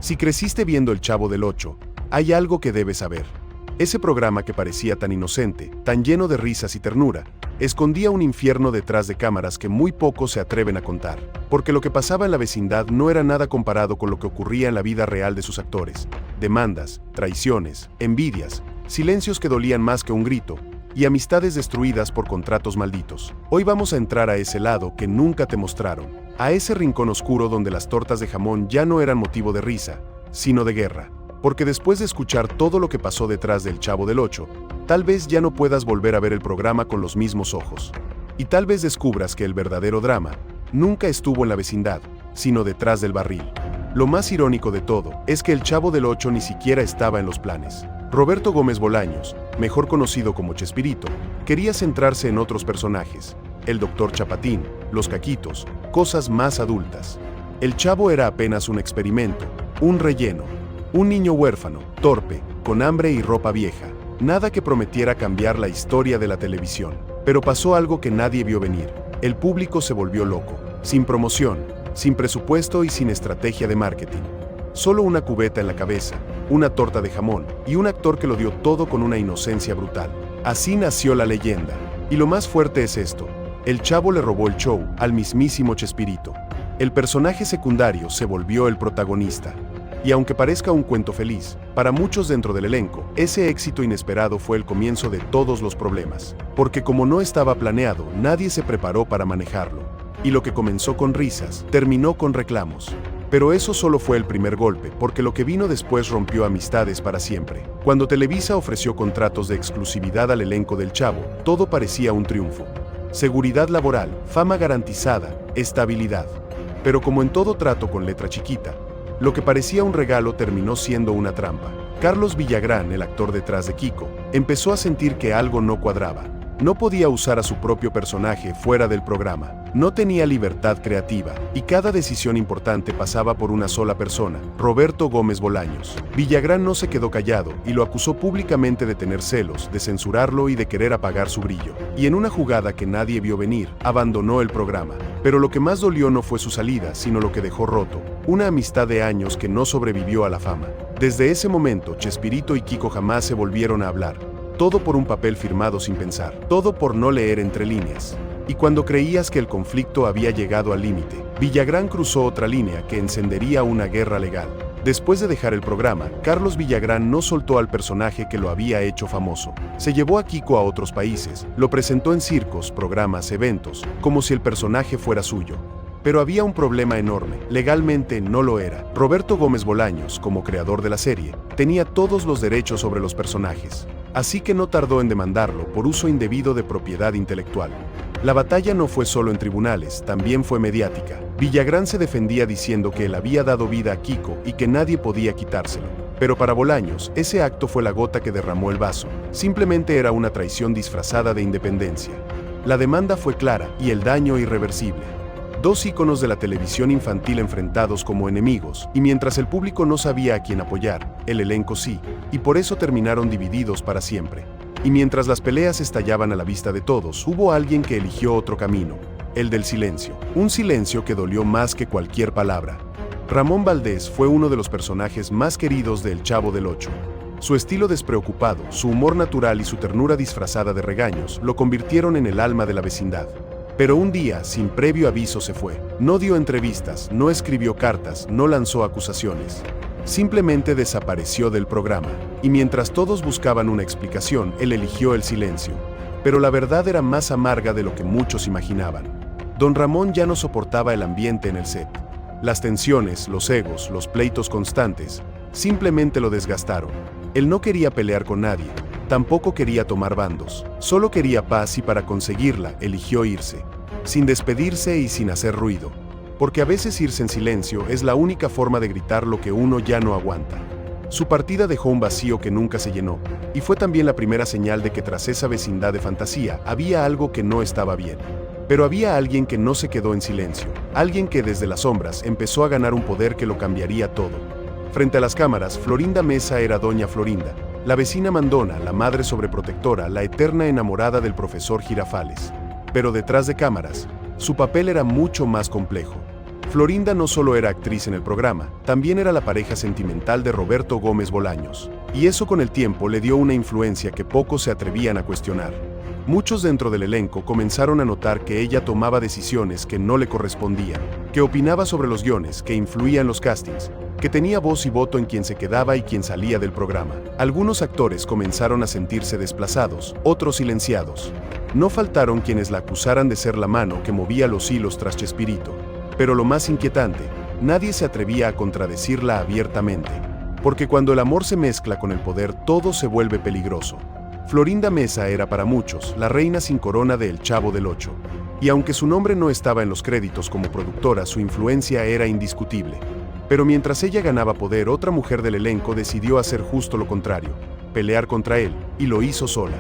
Si creciste viendo El Chavo del Ocho, hay algo que debes saber. Ese programa que parecía tan inocente, tan lleno de risas y ternura, escondía un infierno detrás de cámaras que muy pocos se atreven a contar, porque lo que pasaba en la vecindad no era nada comparado con lo que ocurría en la vida real de sus actores. Demandas, traiciones, envidias, silencios que dolían más que un grito, y amistades destruidas por contratos malditos. Hoy vamos a entrar a ese lado que nunca te mostraron, a ese rincón oscuro donde las tortas de jamón ya no eran motivo de risa, sino de guerra. Porque después de escuchar todo lo que pasó detrás del Chavo del Ocho, tal vez ya no puedas volver a ver el programa con los mismos ojos. Y tal vez descubras que el verdadero drama nunca estuvo en la vecindad, sino detrás del barril. Lo más irónico de todo es que el Chavo del Ocho ni siquiera estaba en los planes. Roberto Gómez Bolaños, mejor conocido como Chespirito, quería centrarse en otros personajes, el Dr. Chapatín, los Caquitos, cosas más adultas. El Chavo era apenas un experimento, un relleno. Un niño huérfano, torpe, con hambre y ropa vieja. Nada que prometiera cambiar la historia de la televisión. Pero pasó algo que nadie vio venir. El público se volvió loco. Sin promoción, sin presupuesto y sin estrategia de marketing. Solo una cubeta en la cabeza, una torta de jamón y un actor que lo dio todo con una inocencia brutal. Así nació la leyenda. Y lo más fuerte es esto. El Chavo le robó el show al mismísimo Chespirito. El personaje secundario se volvió el protagonista. Y aunque parezca un cuento feliz, para muchos dentro del elenco, ese éxito inesperado fue el comienzo de todos los problemas. Porque como no estaba planeado, nadie se preparó para manejarlo. Y lo que comenzó con risas, terminó con reclamos. Pero eso solo fue el primer golpe, porque lo que vino después rompió amistades para siempre. Cuando Televisa ofreció contratos de exclusividad al elenco del Chavo, todo parecía un triunfo. Seguridad laboral, fama garantizada, estabilidad. Pero como en todo trato con letra chiquita, lo que parecía un regalo terminó siendo una trampa. Carlos Villagrán, el actor detrás de Kiko, empezó a sentir que algo no cuadraba. No podía usar a su propio personaje fuera del programa. No tenía libertad creativa, y cada decisión importante pasaba por una sola persona, Roberto Gómez Bolaños. Villagrán no se quedó callado y lo acusó públicamente de tener celos, de censurarlo y de querer apagar su brillo. Y en una jugada que nadie vio venir, abandonó el programa. Pero lo que más dolió no fue su salida, sino lo que dejó roto. Una amistad de años que no sobrevivió a la fama. Desde ese momento, Chespirito y Kiko jamás se volvieron a hablar. Todo por un papel firmado sin pensar. Todo por no leer entre líneas. Y cuando creías que el conflicto había llegado al límite, Villagrán cruzó otra línea que encendería una guerra legal. Después de dejar el programa, Carlos Villagrán no soltó al personaje que lo había hecho famoso. Se llevó a Kiko a otros países, lo presentó en circos, programas, eventos, como si el personaje fuera suyo. Pero había un problema enorme, legalmente no lo era. Roberto Gómez Bolaños, como creador de la serie, tenía todos los derechos sobre los personajes. Así que no tardó en demandarlo por uso indebido de propiedad intelectual. La batalla no fue solo en tribunales, también fue mediática. Villagrán se defendía diciendo que él había dado vida a Kiko y que nadie podía quitárselo. Pero para Bolaños, ese acto fue la gota que derramó el vaso. Simplemente era una traición disfrazada de independencia. La demanda fue clara y el daño irreversible. Dos íconos de la televisión infantil enfrentados como enemigos, y mientras el público no sabía a quién apoyar, el elenco sí, y por eso terminaron divididos para siempre. Y mientras las peleas estallaban a la vista de todos, hubo alguien que eligió otro camino, el del silencio. Un silencio que dolió más que cualquier palabra. Ramón Valdés fue uno de los personajes más queridos de El Chavo del Ocho. Su estilo despreocupado, su humor natural y su ternura disfrazada de regaños lo convirtieron en el alma de la vecindad. Pero un día, sin previo aviso, se fue. No dio entrevistas, no escribió cartas, no lanzó acusaciones. Simplemente desapareció del programa. Y mientras todos buscaban una explicación, él eligió el silencio. Pero la verdad era más amarga de lo que muchos imaginaban. Don Ramón ya no soportaba el ambiente en el set. Las tensiones, los egos, los pleitos constantes, simplemente lo desgastaron. Él no quería pelear con nadie. Tampoco quería tomar bandos, solo quería paz y para conseguirla eligió irse, sin despedirse y sin hacer ruido, porque a veces irse en silencio es la única forma de gritar lo que uno ya no aguanta. Su partida dejó un vacío que nunca se llenó, y fue también la primera señal de que tras esa vecindad de fantasía había algo que no estaba bien. Pero había alguien que no se quedó en silencio, alguien que desde las sombras empezó a ganar un poder que lo cambiaría todo. Frente a las cámaras, Florinda Mesa era Doña Florinda, la vecina mandona, la madre sobreprotectora, la eterna enamorada del profesor Girafales. Pero detrás de cámaras, su papel era mucho más complejo. Florinda no solo era actriz en el programa, también era la pareja sentimental de Roberto Gómez Bolaños. Y eso con el tiempo le dio una influencia que pocos se atrevían a cuestionar. Muchos dentro del elenco comenzaron a notar que ella tomaba decisiones que no le correspondían, que opinaba sobre los guiones, que influía en los castings, que tenía voz y voto en quien se quedaba y quien salía del programa. Algunos actores comenzaron a sentirse desplazados, otros silenciados. No faltaron quienes la acusaran de ser la mano que movía los hilos tras Chespirito. Pero lo más inquietante, nadie se atrevía a contradecirla abiertamente, porque cuando el amor se mezcla con el poder todo se vuelve peligroso. Florinda Meza era para muchos la reina sin corona de El Chavo del Ocho, y aunque su nombre no estaba en los créditos como productora, su influencia era indiscutible. Pero mientras ella ganaba poder, otra mujer del elenco decidió hacer justo lo contrario, pelear contra él, y lo hizo sola.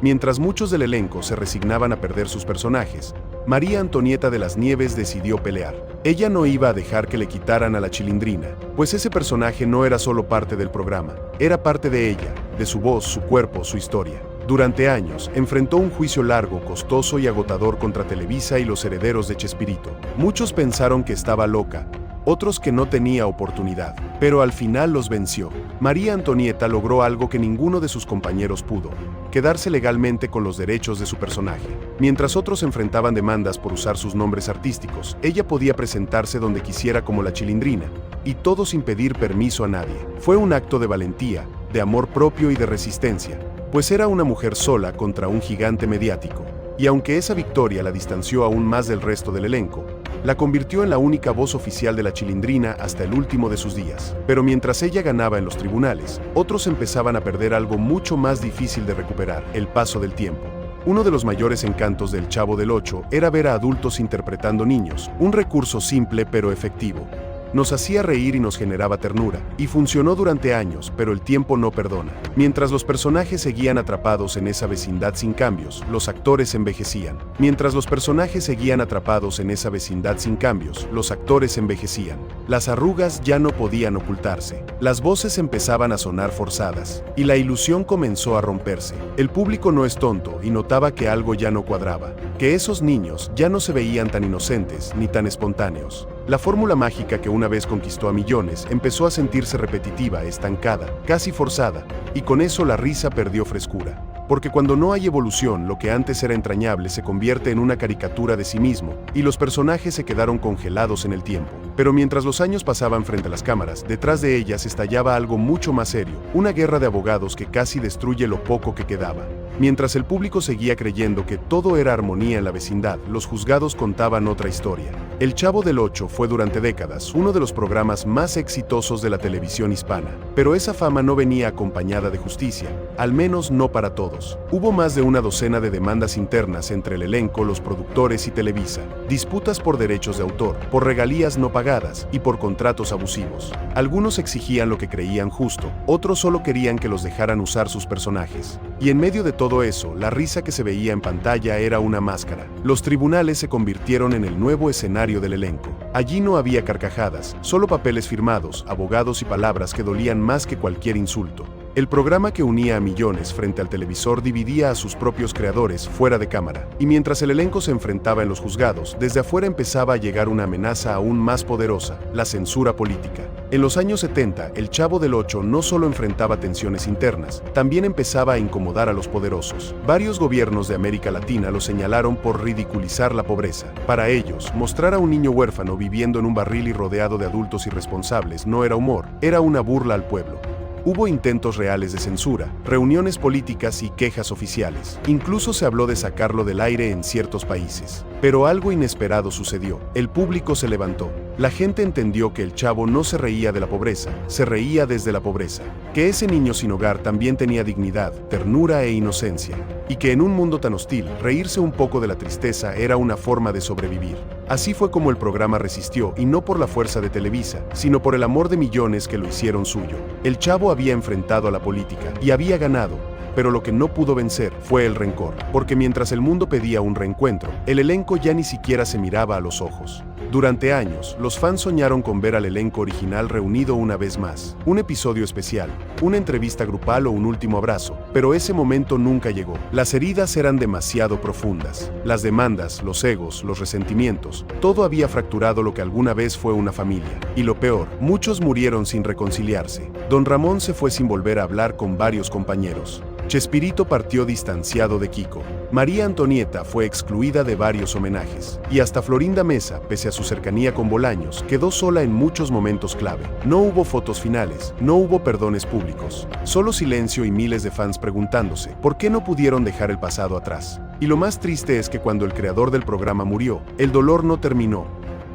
Mientras muchos del elenco se resignaban a perder sus personajes, María Antonieta de las Nieves decidió pelear. Ella no iba a dejar que le quitaran a la Chilindrina, pues ese personaje no era solo parte del programa, era parte de ella, de su voz, su cuerpo, su historia. Durante años, enfrentó un juicio largo, costoso y agotador contra Televisa y los herederos de Chespirito. Muchos pensaron que estaba loca, otros que no tenía oportunidad, pero al final los venció. María Antonieta logró algo que ninguno de sus compañeros pudo: quedarse legalmente con los derechos de su personaje. Mientras otros enfrentaban demandas por usar sus nombres artísticos, ella podía presentarse donde quisiera como la Chilindrina, y todo sin pedir permiso a nadie. Fue un acto de valentía, de amor propio y de resistencia, pues era una mujer sola contra un gigante mediático. Y aunque esa victoria la distanció aún más del resto del elenco, la convirtió en la única voz oficial de la Chilindrina hasta el último de sus días. Pero mientras ella ganaba en los tribunales, otros empezaban a perder algo mucho más difícil de recuperar: el paso del tiempo. Uno de los mayores encantos del Chavo del Ocho era ver a adultos interpretando niños, un recurso simple pero efectivo. Nos hacía reír y nos generaba ternura, y funcionó durante años, pero el tiempo no perdona. Mientras los personajes seguían atrapados en esa vecindad sin cambios, los actores envejecían. Mientras los personajes seguían atrapados en esa vecindad sin cambios, los actores envejecían. Las arrugas ya no podían ocultarse, las voces empezaban a sonar forzadas, y la ilusión comenzó a romperse. El público no es tonto y notaba que algo ya no cuadraba, que esos niños ya no se veían tan inocentes ni tan espontáneos. La fórmula mágica que una vez conquistó a millones empezó a sentirse repetitiva, estancada, casi forzada, y con eso la risa perdió frescura. Porque cuando no hay evolución, lo que antes era entrañable se convierte en una caricatura de sí mismo, y los personajes se quedaron congelados en el tiempo. Pero mientras los años pasaban frente a las cámaras, detrás de ellas estallaba algo mucho más serio, una guerra de abogados que casi destruye lo poco que quedaba. Mientras el público seguía creyendo que todo era armonía en la vecindad, los juzgados contaban otra historia. El Chavo del Ocho fue durante décadas uno de los programas más exitosos de la televisión hispana, pero esa fama no venía acompañada de justicia, al menos no para todos. Hubo más de una docena de demandas internas entre el elenco, los productores y Televisa, disputas por derechos de autor, por regalías no pagadas y por contratos abusivos. Algunos exigían lo que creían justo, otros solo querían que los dejaran usar sus personajes. Y en medio de todo eso, la risa que se veía en pantalla era una máscara. Los tribunales se convirtieron en el nuevo escenario del elenco. Allí no había carcajadas, solo papeles firmados, abogados y palabras que dolían más que cualquier insulto. El programa que unía a millones frente al televisor dividía a sus propios creadores fuera de cámara. Y mientras el elenco se enfrentaba en los juzgados, desde afuera empezaba a llegar una amenaza aún más poderosa: la censura política. En los años 70, el Chavo del Ocho no solo enfrentaba tensiones internas, también empezaba a incomodar a los poderosos. Varios gobiernos de América Latina lo señalaron por ridiculizar la pobreza. Para ellos, mostrar a un niño huérfano viviendo en un barril y rodeado de adultos irresponsables no era humor, era una burla al pueblo. Hubo intentos reales de censura, reuniones políticas y quejas oficiales. Incluso se habló de sacarlo del aire en ciertos países. Pero algo inesperado sucedió. El público se levantó. La gente entendió que el Chavo no se reía de la pobreza, se reía desde la pobreza. Que ese niño sin hogar también tenía dignidad, ternura e inocencia. Y que en un mundo tan hostil, reírse un poco de la tristeza era una forma de sobrevivir. Así fue como el programa resistió, y no por la fuerza de Televisa, sino por el amor de millones que lo hicieron suyo. El Chavo había enfrentado a la política, y había ganado, pero lo que no pudo vencer fue el rencor, porque mientras el mundo pedía un reencuentro, el elenco ya ni siquiera se miraba a los ojos. Durante años, los fans soñaron con ver al elenco original reunido una vez más, un episodio especial, una entrevista grupal o un último abrazo, pero ese momento nunca llegó. Las heridas eran demasiado profundas. Las demandas, los egos, los resentimientos, todo había fracturado lo que alguna vez fue una familia. Y lo peor, muchos murieron sin reconciliarse. Don Ramón se fue sin volver a hablar con varios compañeros. Chespirito partió distanciado de Kiko. María Antonieta fue excluida de varios homenajes. Y hasta Florinda Mesa, pese a su cercanía con Bolaños, quedó sola en muchos momentos clave. No hubo fotos finales, no hubo perdones públicos. Solo silencio y miles de fans preguntándose, ¿por qué no pudieron dejar el pasado atrás? Y lo más triste es que cuando el creador del programa murió, el dolor no terminó.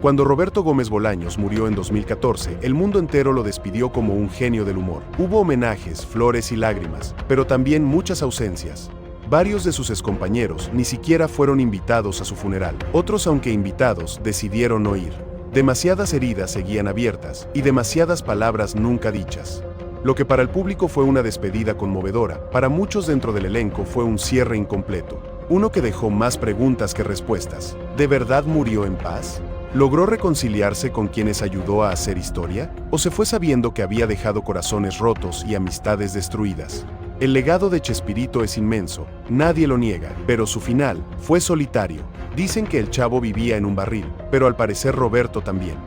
Cuando Roberto Gómez Bolaños murió en 2014, el mundo entero lo despidió como un genio del humor. Hubo homenajes, flores y lágrimas, pero también muchas ausencias. Varios de sus excompañeros ni siquiera fueron invitados a su funeral. Otros, aunque invitados, decidieron no ir. Demasiadas heridas seguían abiertas y demasiadas palabras nunca dichas. Lo que para el público fue una despedida conmovedora, para muchos dentro del elenco fue un cierre incompleto. Uno que dejó más preguntas que respuestas. ¿De verdad murió en paz? ¿Logró reconciliarse con quienes ayudó a hacer historia? ¿O se fue sabiendo que había dejado corazones rotos y amistades destruidas? El legado de Chespirito es inmenso, nadie lo niega, pero su final fue solitario. Dicen que el Chavo vivía en un barril, pero al parecer Roberto también.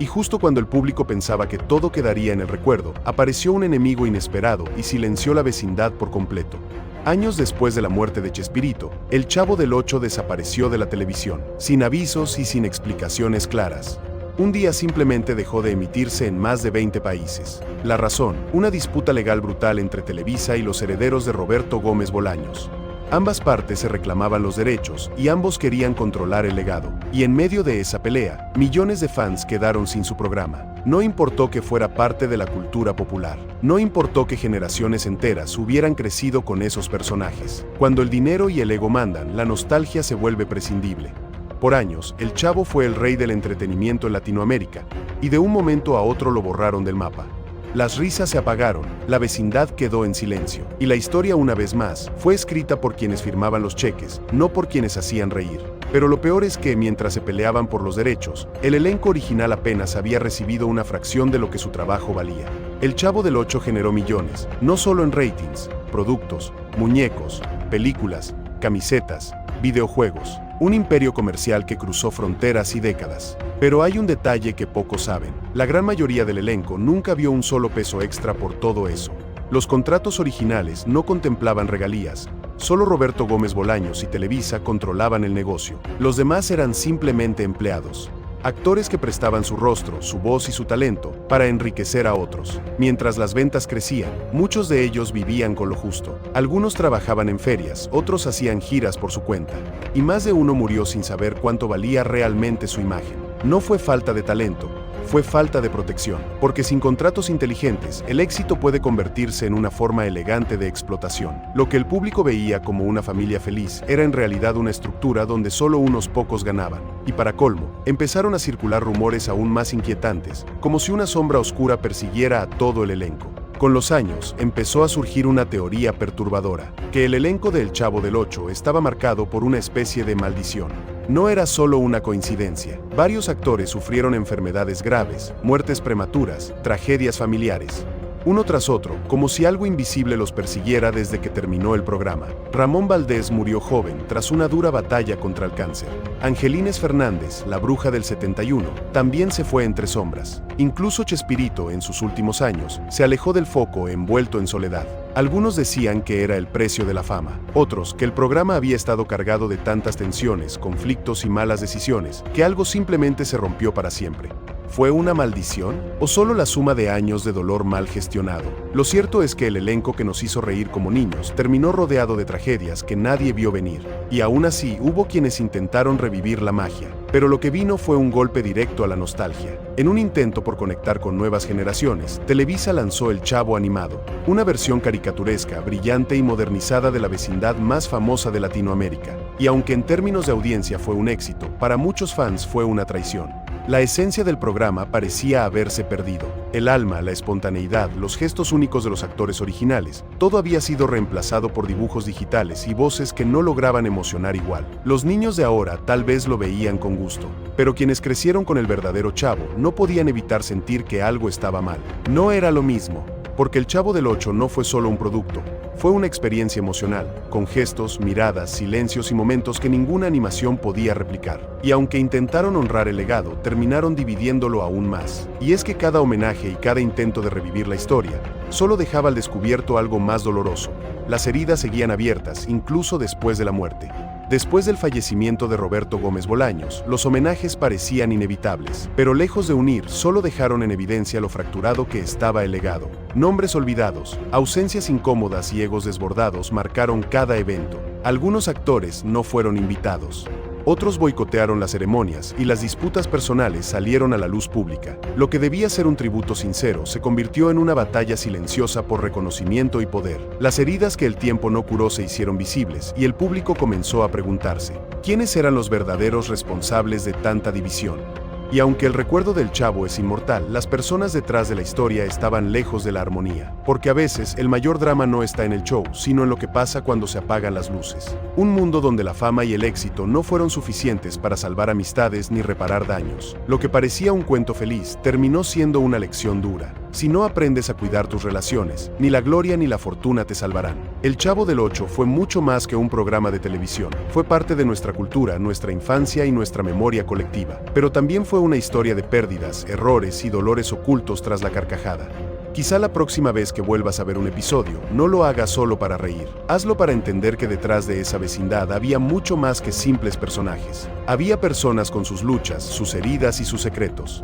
Y justo cuando el público pensaba que todo quedaría en el recuerdo, apareció un enemigo inesperado y silenció la vecindad por completo. Años después de la muerte de Chespirito, el Chavo del Ocho desapareció de la televisión, sin avisos y sin explicaciones claras. Un día simplemente dejó de emitirse en más de 20 países. La razón, una disputa legal brutal entre Televisa y los herederos de Roberto Gómez Bolaños. Ambas partes se reclamaban los derechos y ambos querían controlar el legado. Y en medio de esa pelea, millones de fans quedaron sin su programa. No importó que fuera parte de la cultura popular. No importó que generaciones enteras hubieran crecido con esos personajes. Cuando el dinero y el ego mandan, la nostalgia se vuelve prescindible. Por años, el Chavo fue el rey del entretenimiento en Latinoamérica, y de un momento a otro lo borraron del mapa. Las risas se apagaron, la vecindad quedó en silencio, y la historia una vez más fue escrita por quienes firmaban los cheques, no por quienes hacían reír. Pero lo peor es que mientras se peleaban por los derechos, el elenco original apenas había recibido una fracción de lo que su trabajo valía. El Chavo del Ocho generó millones, no solo en ratings, productos, muñecos, películas, camisetas, videojuegos. Un imperio comercial que cruzó fronteras y décadas. Pero hay un detalle que pocos saben. La gran mayoría del elenco nunca vio un solo peso extra por todo eso. Los contratos originales no contemplaban regalías. Solo Roberto Gómez Bolaños y Televisa controlaban el negocio. Los demás eran simplemente empleados. Actores que prestaban su rostro, su voz y su talento para enriquecer a otros. Mientras las ventas crecían, muchos de ellos vivían con lo justo. Algunos trabajaban en ferias, otros hacían giras por su cuenta. Y más de uno murió sin saber cuánto valía realmente su imagen. No fue falta de talento, fue falta de protección. Porque sin contratos inteligentes, el éxito puede convertirse en una forma elegante de explotación. Lo que el público veía como una familia feliz era en realidad una estructura donde solo unos pocos ganaban. Y para colmo, empezaron a circular rumores aún más inquietantes, como si una sombra oscura persiguiera a todo el elenco. Con los años, empezó a surgir una teoría perturbadora, que el elenco de El Chavo del Ocho estaba marcado por una especie de maldición. No era solo una coincidencia. Varios actores sufrieron enfermedades graves, muertes prematuras, tragedias familiares. Uno tras otro, como si algo invisible los persiguiera desde que terminó el programa. Ramón Valdés murió joven tras una dura batalla contra el cáncer. Angelines Fernández, la bruja del 71, también se fue entre sombras. Incluso Chespirito, en sus últimos años, se alejó del foco envuelto en soledad. Algunos decían que era el precio de la fama. Otros, que el programa había estado cargado de tantas tensiones, conflictos y malas decisiones, que algo simplemente se rompió para siempre. ¿Fue una maldición? ¿O solo la suma de años de dolor mal gestionado? Lo cierto es que el elenco que nos hizo reír como niños terminó rodeado de tragedias que nadie vio venir. Y aún así hubo quienes intentaron revivir la magia. Pero lo que vino fue un golpe directo a la nostalgia. En un intento por conectar con nuevas generaciones, Televisa lanzó El Chavo animado, una versión caricaturesca, brillante y modernizada de la vecindad más famosa de Latinoamérica. Y aunque en términos de audiencia fue un éxito, para muchos fans fue una traición. La esencia del programa parecía haberse perdido. El alma, la espontaneidad, los gestos únicos de los actores originales, todo había sido reemplazado por dibujos digitales y voces que no lograban emocionar igual. Los niños de ahora tal vez lo veían con gusto, pero quienes crecieron con el verdadero Chavo no podían evitar sentir que algo estaba mal. No era lo mismo, porque El Chavo del Ocho no fue solo un producto, fue una experiencia emocional, con gestos, miradas, silencios y momentos que ninguna animación podía replicar. Y aunque intentaron honrar el legado, terminaron dividiéndolo aún más. Y es que cada homenaje y cada intento de revivir la historia solo dejaba al descubierto algo más doloroso. Las heridas seguían abiertas, incluso después de la muerte. Después del fallecimiento de Roberto Gómez Bolaños, los homenajes parecían inevitables, pero lejos de unir, solo dejaron en evidencia lo fracturado que estaba el legado. Nombres olvidados, ausencias incómodas y egos desbordados marcaron cada evento. Algunos actores no fueron invitados. Otros boicotearon las ceremonias y las disputas personales salieron a la luz pública. Lo que debía ser un tributo sincero se convirtió en una batalla silenciosa por reconocimiento y poder. Las heridas que el tiempo no curó se hicieron visibles y el público comenzó a preguntarse, ¿quiénes eran los verdaderos responsables de tanta división? Y aunque el recuerdo del Chavo es inmortal, las personas detrás de la historia estaban lejos de la armonía. Porque a veces el mayor drama no está en el show, sino en lo que pasa cuando se apagan las luces. Un mundo donde la fama y el éxito no fueron suficientes para salvar amistades ni reparar daños. Lo que parecía un cuento feliz terminó siendo una lección dura. Si no aprendes a cuidar tus relaciones, ni la gloria ni la fortuna te salvarán. El Chavo del Ocho fue mucho más que un programa de televisión. Fue parte de nuestra cultura, nuestra infancia y nuestra memoria colectiva. Pero también fue una historia de pérdidas, errores y dolores ocultos tras la carcajada. Quizá la próxima vez que vuelvas a ver un episodio, no lo hagas solo para reír. Hazlo para entender que detrás de esa vecindad había mucho más que simples personajes. Había personas con sus luchas, sus heridas y sus secretos.